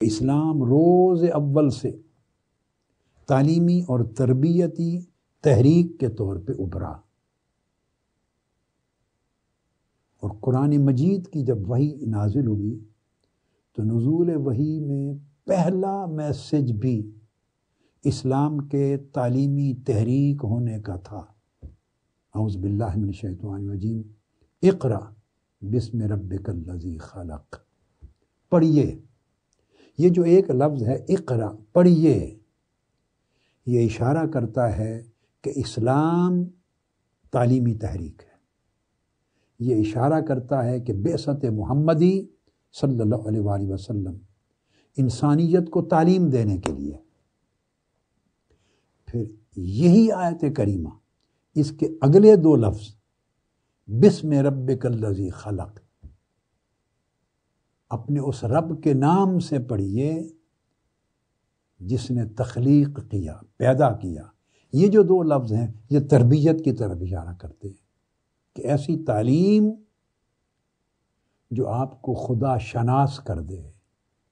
اسلام روز اول سے تعلیمی اور تربیتی تحریک کے طور پہ ابھرا، اور قرآن مجید کی جب وحی نازل ہوئی تو نزول وحی میں پہلا میسج بھی اسلام کے تعلیمی تحریک ہونے کا تھا۔ اعوذ باللہ من الشیطان الرجیم، اقرأ بسم ربک الذی خلق۔ پڑھیے، یہ جو ایک لفظ ہے اقرأ، پڑھیے، یہ اشارہ کرتا ہے کہ اسلام تعلیمی تحریک ہے۔ یہ اشارہ کرتا ہے کہ بعثت محمدی صلی اللہ علیہ وآلہ وسلم انسانیت کو تعلیم دینے کے لیے۔ پھر یہی آیت کریمہ، اس کے اگلے دو لفظ بسم ربک الذی خلق، اپنے اس رب کے نام سے پڑھیے جس نے تخلیق کیا، پیدا کیا۔ یہ جو دو لفظ ہیں یہ تربیت کی طرف اشارہ کرتے ہیں کہ ایسی تعلیم جو آپ کو خدا شناس کر دے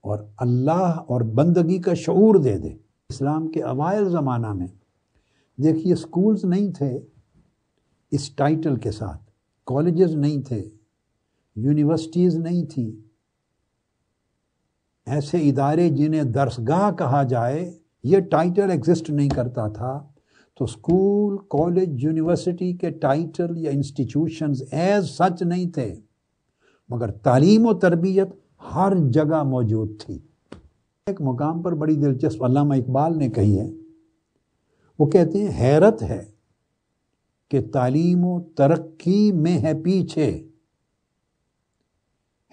اور اللہ اور بندگی کا شعور دے دے۔ اسلام کے اوائل زمانہ میں دیکھیے سکولز نہیں تھے اس ٹائٹل کے ساتھ، کالجز نہیں تھے، یونیورسٹیز نہیں تھی، ایسے ادارے جنہیں درسگاہ کہا جائے یہ ٹائٹل ایگزسٹ نہیں کرتا تھا۔ تو اسکول، کالج، یونیورسٹی کے ٹائٹل یا انسٹیٹیوشنز ایز سچ نہیں تھے، مگر تعلیم و تربیت ہر جگہ موجود تھی۔ ایک مقام پر بڑی دلچسپ علامہ اقبال نے کہی ہے، وہ کہتے ہیں حیرت ہے کہ تعلیم و ترقی میں ہے پیچھے،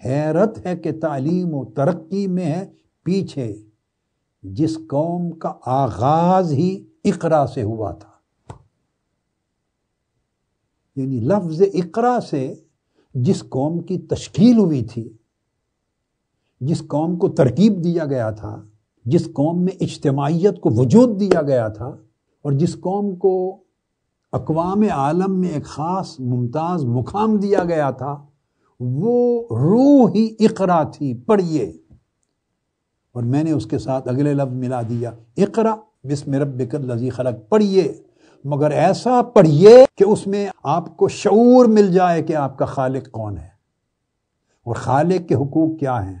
حیرت ہے کہ تعلیم و ترقی میں ہے پیچھے، جس قوم کا آغاز ہی اقرا سے ہوا تھا۔ یعنی لفظ اقرا سے جس قوم کی تشکیل ہوئی تھی، جس قوم کو ترکیب دیا گیا تھا، جس قوم میں اجتماعیت کو وجود دیا گیا تھا، اور جس قوم کو اقوام عالم میں ایک خاص ممتاز مقام دیا گیا تھا، وہ روح ہی اقرا تھی، پڑھیے۔ اور میں نے اس کے ساتھ اگلے لفظ ملا دیا، اقرا بسم ربک الذی خلق، پڑھیے، مگر ایسا پڑھیے کہ اس میں آپ کو شعور مل جائے کہ آپ کا خالق کون ہے اور خالق کے حقوق کیا ہیں،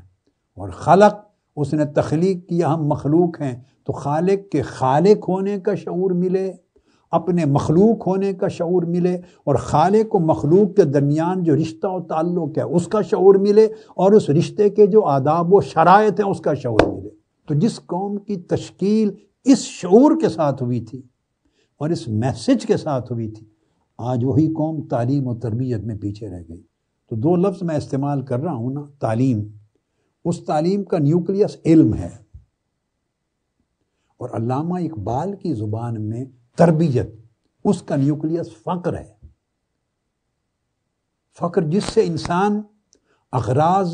اور خلق اس نے تخلیق کیا، ہم مخلوق ہیں، تو خالق کے خالق ہونے کا شعور ملے، اپنے مخلوق ہونے کا شعور ملے، اور خالق و مخلوق کے درمیان جو رشتہ و تعلق ہے اس کا شعور ملے، اور اس رشتے کے جو آداب و شرائط ہیں اس کا شعور ملے۔ تو جس قوم کی تشکیل اس شعور کے ساتھ ہوئی تھی اور اس میسج کے ساتھ ہوئی تھی، آج وہی قوم تعلیم و تربیت میں پیچھے رہ گئی۔ تو دو لفظ میں استعمال کر رہا ہوں نا، تعلیم، اس تعلیم کا نیوکلیس علم ہے، اور علامہ اقبال کی زبان میں تربیت، اس کا نیوکلیس فقر ہے۔ فقر جس سے انسان اغراض